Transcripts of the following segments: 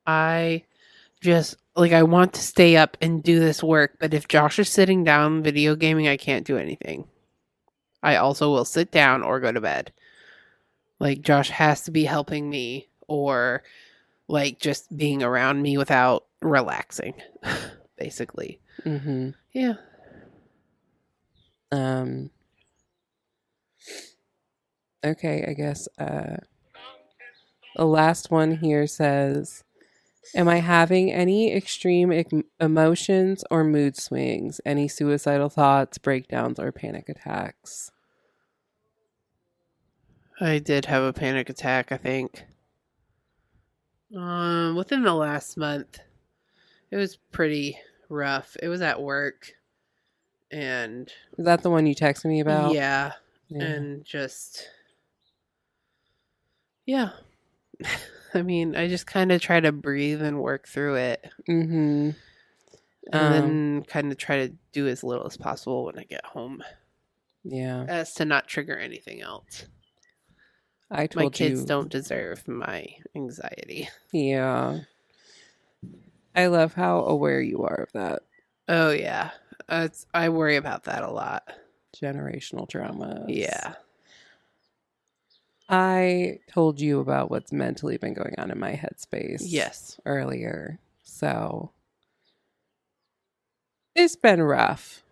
I just, like, I want to stay up and do this work, but if Josh is sitting down video gaming, I can't do anything. I also will sit down or go to bed. Like, Josh has to be helping me or, like, just being around me without relaxing, basically. Mm-hmm. Yeah. Okay, I guess the last one here says, am I having any extreme emotions or mood swings? Any suicidal thoughts, breakdowns, or panic attacks? I did have a panic attack, I think. Within the last month. It was pretty rough. It was at work. And Is that the one you texted me about? yeah. And just, yeah. I mean, I just kind of try to breathe and work through it. Mm-hmm. And then kind of try to do as little as possible when I get home. Yeah. As to not trigger anything else. I told my kids don't deserve my anxiety. Yeah. I love how aware you are of that. Oh, yeah. I worry about that a lot. Generational trauma. Yeah. I told you about what's mentally been going on in my headspace. Yes. Earlier. So it's been rough.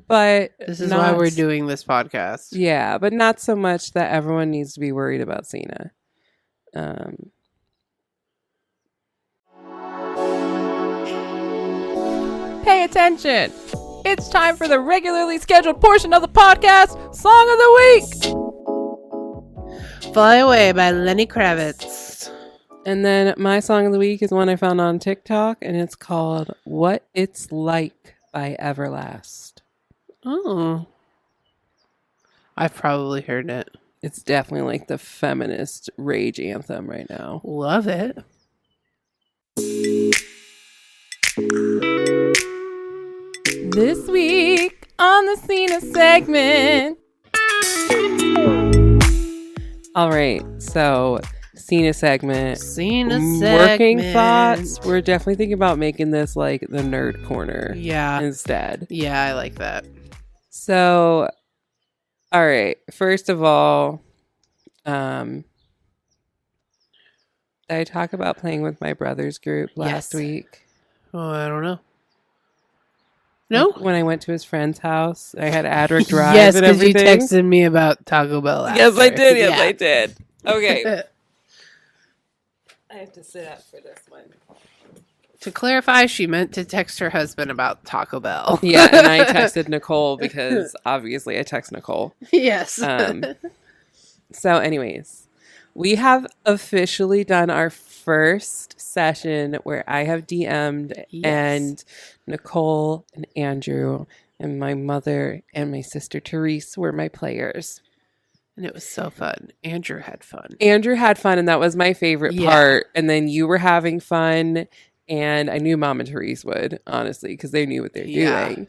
But this is why we're doing this podcast. Yeah, but not so much that everyone needs to be worried about Cena. Pay attention! It's time for the regularly scheduled portion of the podcast, Song of the Week! Fly Away by Lenny Kravitz. And then my Song of the Week is one I found on TikTok, and it's called What It's Like by Everlast. Oh. I've probably heard it. It's definitely like the feminist rage anthem right now. Love it. This week on the Cena segment. All right, so Cena segment. Working thoughts. We're definitely thinking about making this like the nerd corner. Yeah. Instead. Yeah, I like that. So, all right. First of all, did I talk about playing with my brother's group last week? Oh, I don't know. No? When I went to his friend's house, I had Adric Drive yes, and everything. Yes, because you texted me about Taco Bell after. Yes, I did. Yes, I did. Okay. I have to sit up for this one. To clarify, she meant to text her husband about Taco Bell. Yeah, and I texted Nicole because obviously I text Nicole. Yes. So anyways, we have officially done our first session where I have DM'd and Nicole and Andrew and my mother and my sister Therese were my players. And it was so fun. Andrew had fun. And that was my favorite part. And then you were having fun. And I knew Mom and Therese would, honestly, because they knew what they were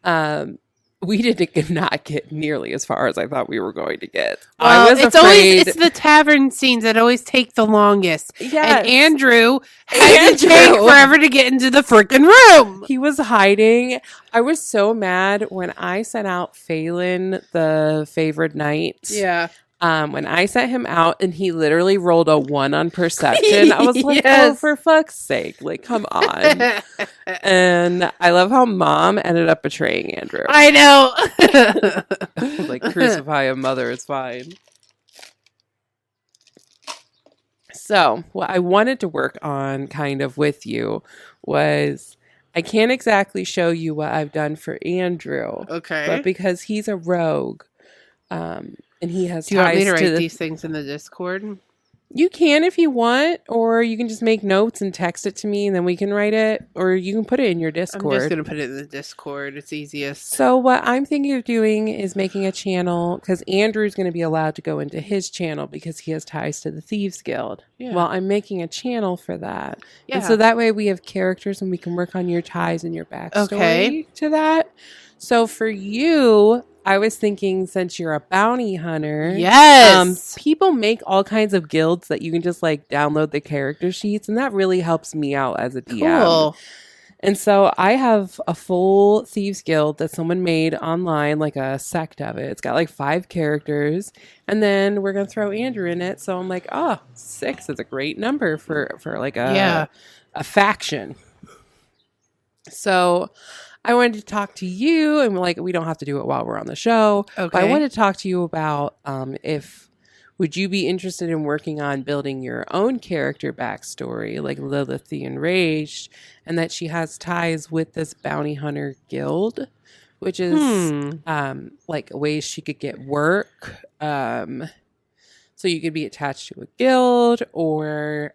doing. We did not get nearly as far as I thought we were going to get. Well, I was afraid. It's the tavern scenes that always take the longest. Yes. And Andrew had to take forever to get into the freaking room. He was hiding. I was so mad when I sent out Phelan the favored night. Yeah. When I sent him out and he literally rolled a 1 on perception, I was like, oh, for fuck's sake. Like, come on. And I love how Mom ended up betraying Andrew. I know. Like, crucify a mother, it's fine. So, what I wanted to work on kind of with you was, I can't exactly show you what I've done for Andrew. Okay. But because he's a rogue, and he has. Do you want me to write these things in the Discord? You can if you want, or you can just make notes and text it to me, and then we can write it, or you can put it in your Discord. I'm just going to put it in the Discord. It's easiest. So what I'm thinking of doing is making a channel, because Andrew's going to be allowed to go into his channel because he has ties to the Thieves Guild. Yeah. Well, I'm making a channel for that. Yeah. And so that way we have characters and we can work on your ties and your backstory to that. So for you, I was thinking, since you're a bounty hunter, Yes. people make all kinds of guilds that you can just like download the character sheets, and that really helps me out as a DM. Cool. And so I have a full Thieves Guild that someone made online, like a sect of it. It's got like 5 characters, and then we're gonna throw Andrew in it. So I'm like, 6 is a great number for like a faction. So I wanted to talk to you, and like, we don't have to do it while we're on the show. Okay. But I wanted to talk to you about if would you be interested in working on building your own character backstory, like Lilith the Enraged, and that she has ties with this bounty hunter guild, which is like ways she could get work. So you could be attached to a guild, or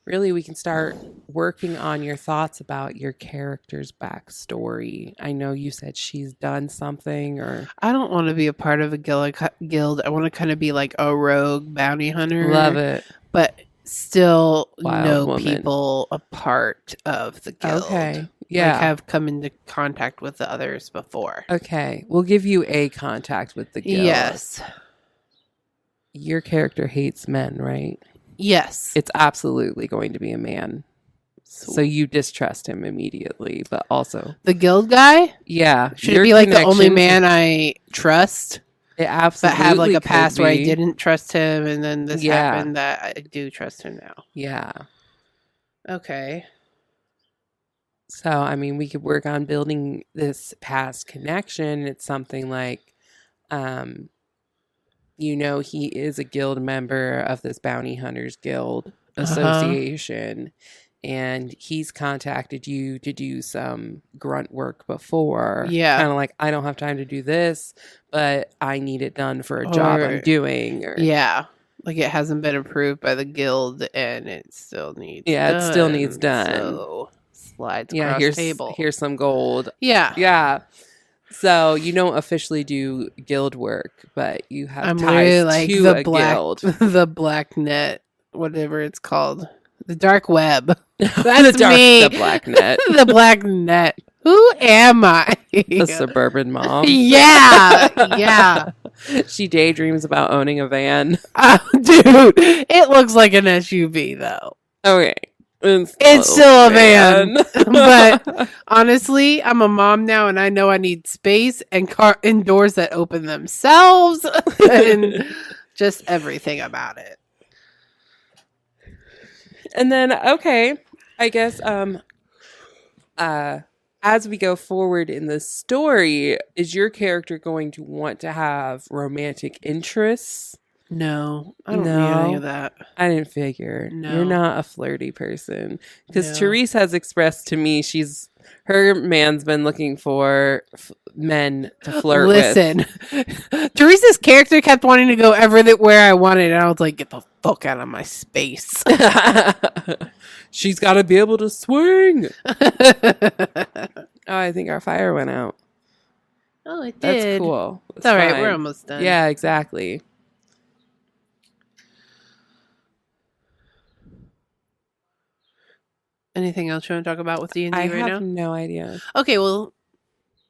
really we can start working on your thoughts about your character's backstory. I know you said she's done something, or I don't want to be a part of a guild. I want to kind of be like a rogue bounty hunter. love it. But still Wild know woman. people a part of the guild. Okay. Yeah. Like have come into contact with the others before. Okay. We'll give you a contact with the guild. Yes. Your character hates men, right? Yes. It's absolutely going to be a man. So you distrust him immediately, but also The guild guy? yeah. Should your it be like the only connections- man I trust? It absolutely But have like a could past where I be. didn't trust him and then this Yeah. happened that I do trust him now. Yeah. Okay. So, I mean, we could work on building this past connection. It's something like, he is a guild member of this Bounty Hunters Guild Association, and he's contacted you to do some grunt work before. Yeah. Kind of like, I don't have time to do this, but I need it done for a job I'm doing. Or, Yeah. Like it hasn't been approved by the guild and it still needs Yeah, it still needs done. So slides across table. Here's some gold. Yeah. Yeah. So you don't officially do guild work, but you have I'm ties really like to the a black guild. the black net, whatever it's called. The dark web. the me. black net. The black net. Who am I? The suburban mom. Yeah. Yeah. She daydreams about owning a van. Dude, it looks like an SUV though. Okay. It's still a van. But honestly, I'm a mom now and I know I need space and doors that open themselves and just everything about it. And then, okay, I guess as we go forward in the story, is your character going to want to have romantic interests? No, I don't need any of that. I didn't figure. No. You're not a flirty person. Because No. Therese has expressed to me her man's been looking for men to flirt with. Listen, Teresa's character kept wanting to go everywhere I wanted, and I was like, get the fuck out of my space. She's got to be able to swing. I think our fire went out. Oh, it did. That's cool. It's all right. fine. We're almost done. Yeah, exactly. Anything else you want to talk about with D&D I right now? have no idea. Okay, well,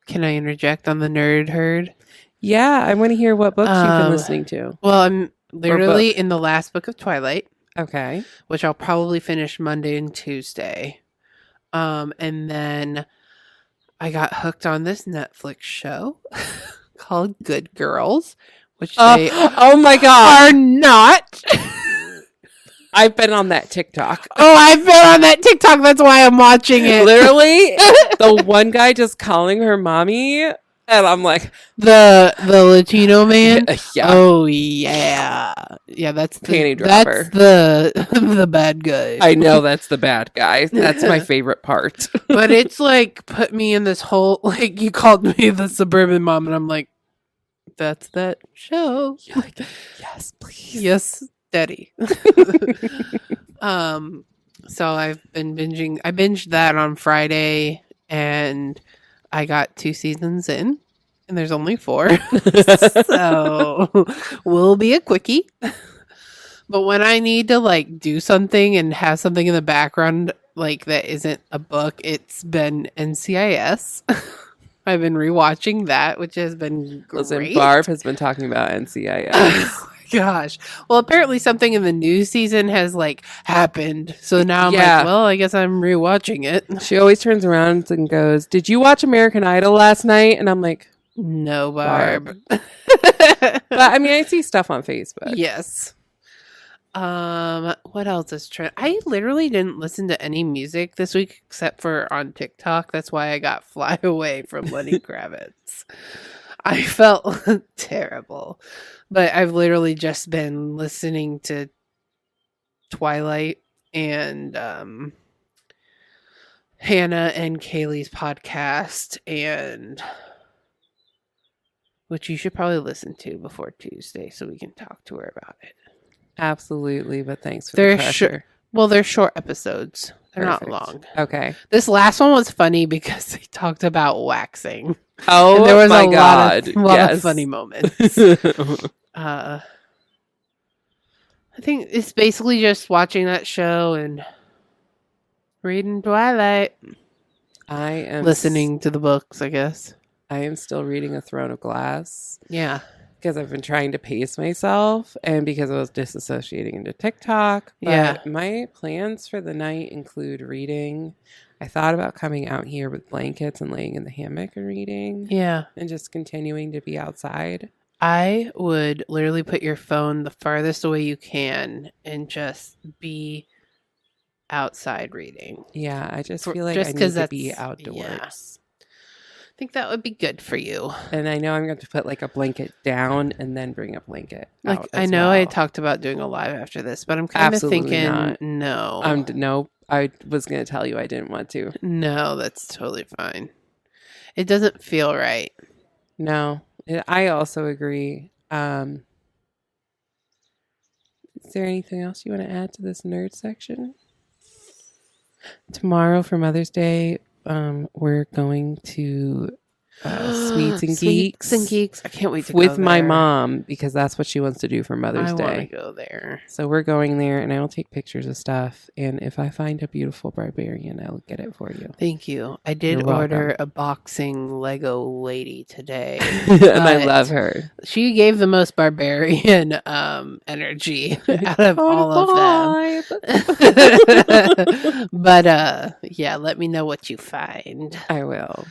can I interject on the nerd herd? Yeah, I want to hear what books you've been Um, listening to. Well, I'm literally in the last book of Twilight, Okay. which I'll probably finish Monday and Tuesday. And then I got hooked on this Netflix show called Good Girls, which they oh my God. are not. I've been on that TikTok. Oh, I've been on that TikTok. That's why I'm watching it. Literally, the one guy just calling her mommy, and I'm like, The Latino man. yeah. Oh yeah, yeah. That's the, Panty dropper. That's the the bad guy. I know that's the bad guy. That's my favorite part. But it's like put me in this whole like you called me the suburban mom, and I'm like, that's that show. You're like, yes, please. Yes, daddy. So I've been binging. I binged that on Friday, and I got 2 seasons in, and there's only 4, so will be a quickie. But when I need to like do something and have something in the background like that isn't a book, it's been NCIS. I've been rewatching that, which has been great. Listen, Barb has been talking about NCIS. Oh my gosh. Well, apparently something in the new season has like happened. So now I'm Yeah. like, well, I guess I'm rewatching it. She always turns around and goes, "Did you watch American Idol last night?" And I'm like, No, Barb. but I mean, I see stuff on Facebook. Yes. What else is trend? I literally didn't listen to any music this week except for on TikTok. That's why I got Fly Away from Lenny Kravitz. I felt terrible. But I've literally just been listening to Twilight and Hannah and Kaylee's podcast, and which you should probably listen to before Tuesday so we can talk to her about it. Absolutely, but thanks for the pressure. Well, they're short episodes. They're Perfect. not long. Okay. This last one was funny because they talked about waxing. Oh, and there was my a God. lot of funny moments. I think it's basically just watching that show and reading Twilight. I am listening to the books, I guess. I am still reading A Throne of Glass. Yeah. Because I've been trying to pace myself and because I was disassociating into TikTok. But Yeah. my plans for the night include reading. I thought about coming out here with blankets and laying in the hammock and reading. Yeah. And just continuing to be outside. I would literally put your phone the farthest away you can and just be outside reading. Yeah, I just feel like just I need 'cause to be that's- outdoors. yeah. I think that would be good for you. And I know I'm going to put like a blanket down and then bring a blanket Like out I as know well. I talked about doing a live after this, but I'm kind of Absolutely thinking not. no. No, I was going to tell you I didn't want to. No, that's totally fine. It doesn't feel right. No, I also agree. Is there anything else you want to add to this nerd section? Tomorrow for Mother's Day, we're going to Sweets and Geeks. Sweets and Geeks. I can't wait to with go my there. mom because that's what she wants to do for Mother's I want to Day. go there. So we're going there, and I will take pictures of stuff. And if I find a beautiful barbarian, I'll get it for you. Thank you. I did You're order welcome. a boxing Lego lady today. And I but love her. She gave the most barbarian energy out of all of them. But yeah, let me know what you find. I will.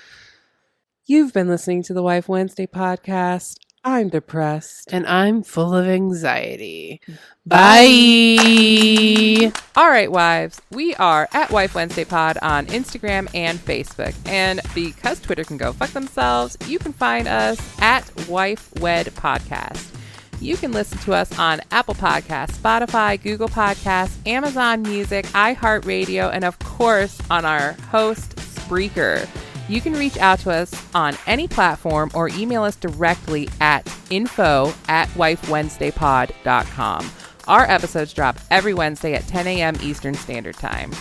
You've been listening to the Wife Wednesday podcast. I'm depressed. And I'm full of anxiety. Bye. All right, wives. We are at Wife Wednesday Pod on Instagram and Facebook. And because Twitter can go fuck themselves, you can find us at Wife Wed Podcast. You can listen to us on Apple Podcasts, Spotify, Google Podcasts, Amazon Music, iHeartRadio, and of course on our host, Spreaker. You can reach out to us on any platform or email us directly at info@wifewednesdaypod.com. Our episodes drop every Wednesday at 10 a.m. Eastern Standard Time.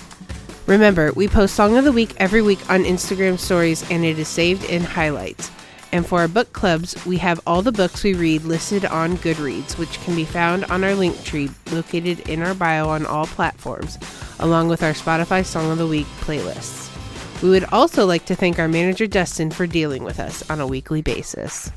Remember, we post Song of the Week every week on Instagram stories, and it is saved in highlights. And for our book clubs, we have all the books we read listed on Goodreads, which can be found on our link tree located in our bio on all platforms, along with our Spotify Song of the Week playlists. We would also like to thank our manager, Dustin, for dealing with us on a weekly basis.